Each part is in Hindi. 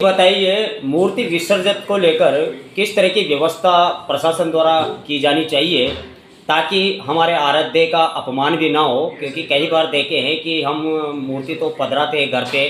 बताइए, मूर्ति विसर्जन को लेकर किस तरह की व्यवस्था प्रशासन द्वारा की जानी चाहिए ताकि हमारे आराध्य का अपमान भी ना हो? क्योंकि कई बार देखे हैं कि हम मूर्ति तो पधराते हैं घर पे,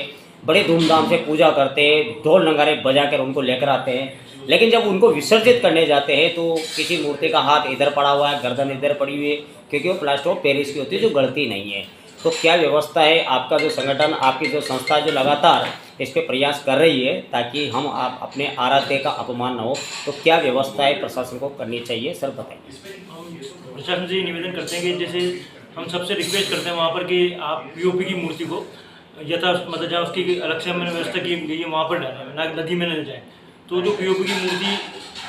बड़े धूमधाम से पूजा करते हैं, ढोल नगाड़े बजा कर उनको लेकर आते हैं, लेकिन जब उनको विसर्जित करने जाते हैं तो किसी मूर्ति का हाथ इधर पड़ा हुआ है, गर्दन इधर पड़ी हुई है, क्योंकि वो प्लास्टर ऑफ पेरिस की होती है जो गलती नहीं है। तो क्या व्यवस्था है? आपका जो संगठन, आपकी जो संस्था जो लगातार इस पे प्रयास कर रही है ताकि हम आप अपने आराध्य का अपमान न हो, तो क्या व्यवस्था है प्रशासन को करनी चाहिए, सर बताइए। हम प्रशासन से ये निवेदन करते हैं कि जैसे हम सबसे रिक्वेस्ट करते हैं वहाँ पर कि आप पीओपी की मूर्ति को यथा मतलब जहाँ उसकी अलग से हमने व्यवस्था की गई है वहाँ पर डालें, ना नदी में न जाए। तो जो पीओपी की मूर्ति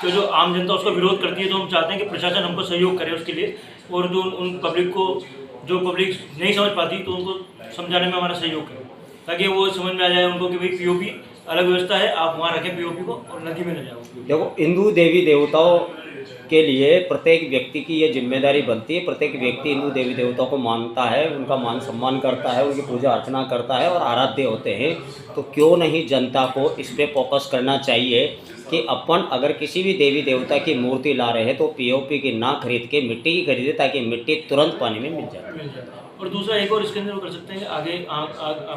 तो जो आम जनता उसका विरोध करती है, तो हम चाहते हैं कि प्रशासन हमको सहयोग करे उसके लिए, और जो उन पब्लिक को जो पब्लिक नहीं समझ पाती तो उनको समझाने में हमारा सहयोग करें, ताकि वो समझ में आ जाए उनको कि भाई पीओपी अलग व्यवस्था है, आप वहाँ रखें पीओपी को और नदी में न जाओ। देखो, हिंदू देवी देवताओं के लिए प्रत्येक व्यक्ति की ये जिम्मेदारी बनती है। प्रत्येक व्यक्ति हिंदू देवी देवताओं को मानता है, उनका मान सम्मान करता है, उनकी पूजा अर्चना करता है और आराध्य होते हैं। तो क्यों नहीं जनता को इस पे फोकस करना चाहिए कि अपन अगर किसी भी देवी देवता की मूर्ति ला रहे हैं तो पीओपी की ना खरीद के मिट्टी की खरीदे, ताकि मिट्टी तुरंत पानी में मिल जाए। और दूसरा एक और इसके अंदर वो कर सकते हैं कि आगे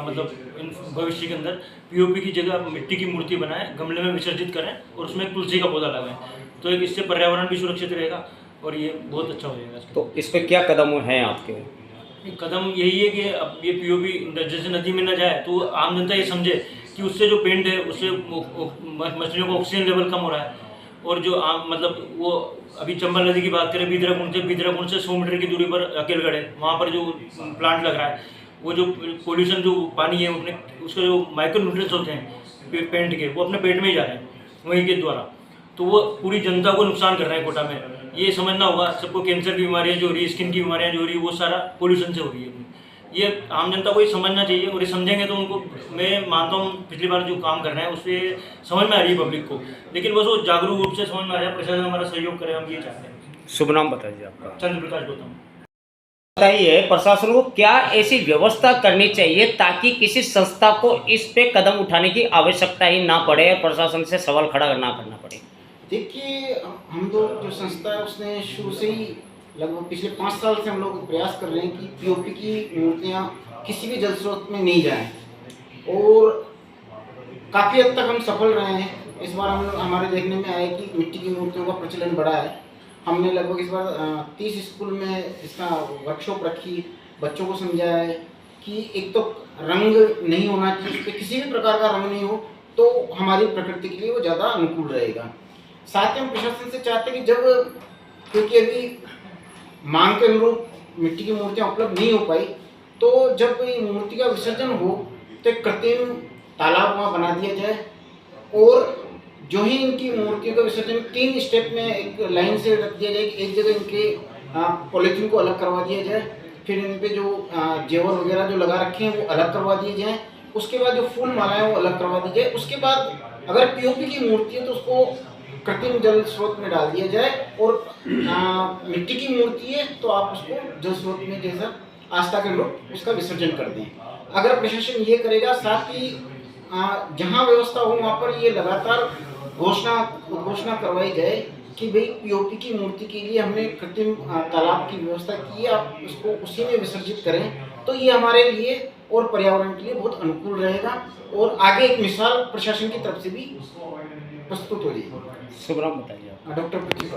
मतलब इन भविष्य के अंदर पीओपी की जगह आप मिट्टी की मूर्ति बनाएं, गमले में विसर्जित करें और उसमें तुलसी का पौधा लगाएं, तो एक इससे पर्यावरण भी सुरक्षित रहेगा और ये बहुत अच्छा हो जाएगा। तो इस पर क्या कदम हैं आपके? कदम यही है कि अब ये पीओपी जैसे नदी में न जाए तो आम जनता ये समझे कि उससे जो पेंट है उससे मछलियों का ऑक्सीजन लेवल कम हो रहा है, और जो आम मतलब वो अभी चंबल नदी की बात करें, बीदराकुंड से 100 मीटर की दूरी पर अकेलगढ़ है, वहाँ पर जो प्लांट लग रहा है वो जो पोल्यूशन जो पानी है अपने उसके जो माइक्रो न्यूट्रिएंट्स होते हैं पेंट के, वो अपने पेट में ही जा रहे हैं वहीं के द्वारा, तो वो पूरी जनता को नुकसान कर रहे हैं कोटा में। ये समझना होगा सबको, कैंसर की बीमारियाँ जो हो रही है, स्किन की बीमारियाँ जो हो रही है, वो सारा पोल्यूशन से हो रही है। ये आम जनता को ये समझना चाहिए, और ये समझेंगे तो उनको, मैं मानता हूँ पिछली बार जो काम कर रहे हैं उससे समझ में आ रही है पब्लिक को, लेकिन बस वो जागरूक रूप से समझ में आ जाए, प्रशासन हमारा सहयोग करे, हम ये चाहते हैं। शुभ नाम बताइए आपका? चंद्र प्रकाश गौतम। बताइए, प्रशासन को क्या ऐसी व्यवस्था करनी चाहिए ताकि किसी संस्था को इस पे कदम उठाने की आवश्यकता ही ना पड़े और प्रशासन से सवाल खड़ा ना करना पड़े? देखिए, हम लोग जो संस्था है उसने शुरू से ही लगभग पिछले 5 साल से हम लोग प्रयास कर रहे हैं कि पीओपी की मूर्तियाँ किसी भी जल स्रोत में नहीं जाएं, और काफ़ी हद तक हम सफल रहे हैं। इस बार हमारे देखने में आया कि मिट्टी की मूर्तियों का प्रचलन बढ़ा है। हमने लगभग इस बार 30 स्कूल में इसका वर्कशॉप रखी, बच्चों को समझाया है कि एक तो रंग नहीं होना चाहिए, इस पर किसी भी प्रकार का रंग नहीं हो तो हमारी प्रकृति के लिए वो ज़्यादा अनुकूल रहेगा। साथ ही हम प्रशासन से चाहते हैं कि जब, क्योंकि अभी मांग के अनुरूप मिट्टी की मूर्तियाँ उपलब्ध नहीं हो पाई, तो जब ये मूर्ति का विसर्जन हो तो एक कृत्रिम तालाब वहाँ बना दिया जाए, और जो ही इनकी मूर्तियों का विसर्जन 3 स्टेप में एक लाइन से रख दिया जाए कि एक जगह इनके पॉलीथीन को अलग करवा दिया जाए, फिर इन पे जो जेवर वगैरह जो लगा रखे हैं वो अलग करवा दिए जाएँ, उसके बाद जो फूल मालाएँ वो अलग करवा दी जाए, उसके बाद अगर पीओपी की मूर्ति है तो उसको कृत्रिम जल स्रोत में डाल दिया जाए, और मिट्टी की मूर्ति है तो आप उसको जल स्रोत में जैसा आस्था के लोग उसका विसर्जन कर दें। अगर प्रशासन ये करेगा, साथ ही जहाँ व्यवस्था हो वहाँ पर ये लगातार घोषणा करवाई जाए कि भाई पीओपी की मूर्ति के लिए हमने कृत्रिम तालाब की व्यवस्था की है, आप उसको उसी में विसर्जित करें, तो ये हमारे लिए और पर्यावरण के लिए बहुत अनुकूल रहेगा, और आगे एक मिसाल प्रशासन की तरफ से भी प्रस्तुत हो जाएगी। शुभ नाम बताइए आप? डॉक्टर पृथ्वी।